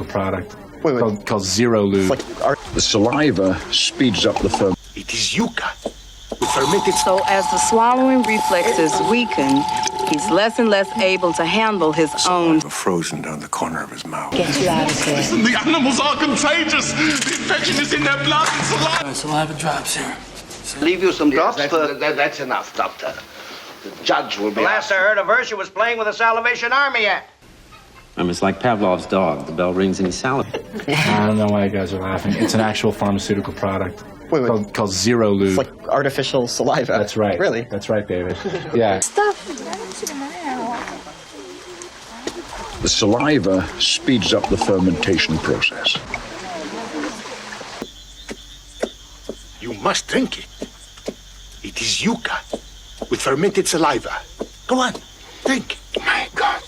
product called zero lube. The saliva speeds up the fermentation. It is yucca. Fermented. So as the swallowing reflexes weaken, he's less and less able to handle his own. Frozen down the corner of his mouth. Get you out of here. Listen, the animals are contagious. The infection is in their blood and saliva. Saliva drops here. Leave you some drops That's enough, Doctor. The judge will be... The last I heard of her, she was playing with the Salvation Army Act. It's like Pavlov's dog. The bell rings and he salivates. I don't know why you guys are laughing. It's an actual pharmaceutical product called zero lube. It's like artificial saliva. That's right. Really? That's right, David. Yeah. The saliva speeds up the fermentation process. You must drink it. It is yucca with fermented saliva. Go on, drink. My God.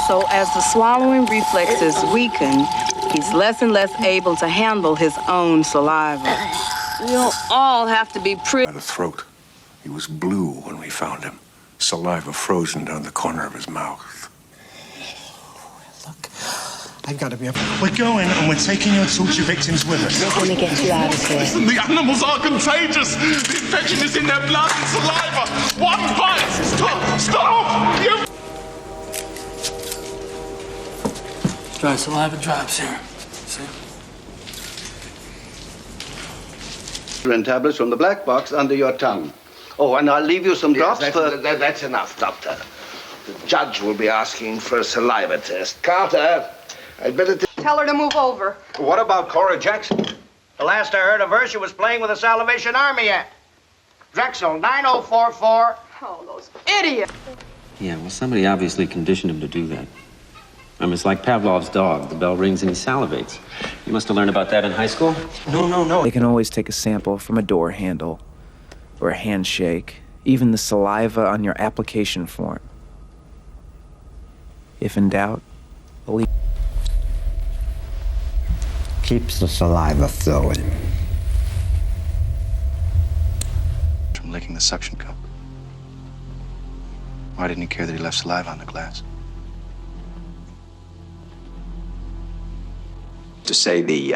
So as the swallowing reflexes weaken, he's less and less able to handle his own saliva. You'll all have to be pretty. By the throat. He was blue when we found him. Saliva frozen down the corner of his mouth. Look, I've got to be up. We're going and we're taking your torture victims with us. We're gonna get you out of here. Listen, the animals are contagious. The infection is in their blood and saliva. One bite. Stop! You... Dry saliva drops here. See? Tablets from the black box under your tongue. Oh, and I'll leave you some drops for... That's enough, Doctor. The judge will be asking for a saliva test. Carter, I'd better... Tell her to move over. What about Cora Jackson? The last I heard of her, she was playing with the Salvation Army Act. Drexel, 9044. Oh, those idiots. Yeah, well, somebody obviously conditioned him to do that. It's like Pavlov's dog. The bell rings and he salivates. You must have learned about that in high school? No. They can always take a sample from a door handle or a handshake, even the saliva on your application form. If in doubt, believe. Keeps the saliva flowing. From licking the suction cup. Why didn't he care that he left saliva on the glass? To say the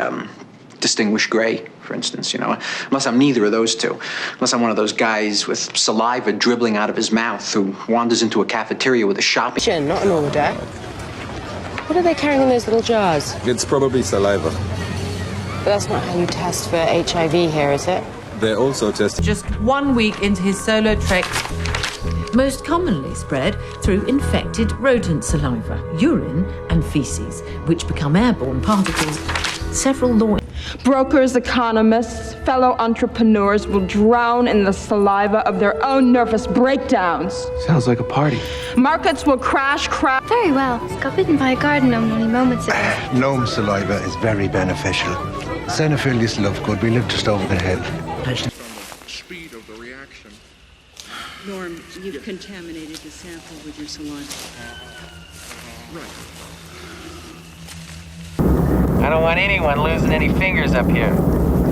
distinguished gray, for instance, unless I'm neither of those two, unless I'm one of those guys with saliva dribbling out of his mouth who wanders into a cafeteria with a shopping... Jen, not an order. What are they carrying in those little jars? It's probably saliva. But that's not how you test for HIV here, is it? They also test... Just 1 week into his solo trek, most commonly spread through infected rodent saliva, urine and feces, which become airborne particles. Several law... Brokers, economists, fellow entrepreneurs will drown in the saliva of their own nervous breakdowns. Sounds like a party. Markets will crash. Very well. Got bitten by a garden gnome only moments ago. Gnome saliva is very beneficial. Xenophilius lovegood, we live just over the head. Speed of the reaction. Norm, you've contaminated the sample with your saliva. Right. I don't want anyone losing any fingers up here.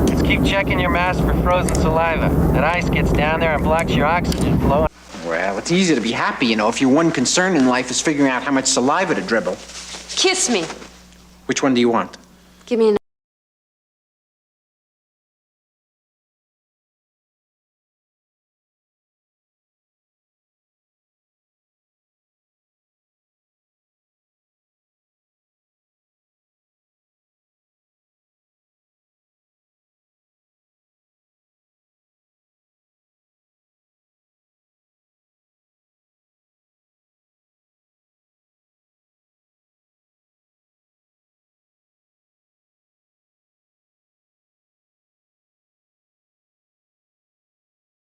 Just keep checking your mask for frozen saliva. That ice gets down there and blocks your oxygen flow. Well, it's easy to be happy, if your one concern in life is figuring out how much saliva to dribble. Kiss me. Which one do you want? Give me an...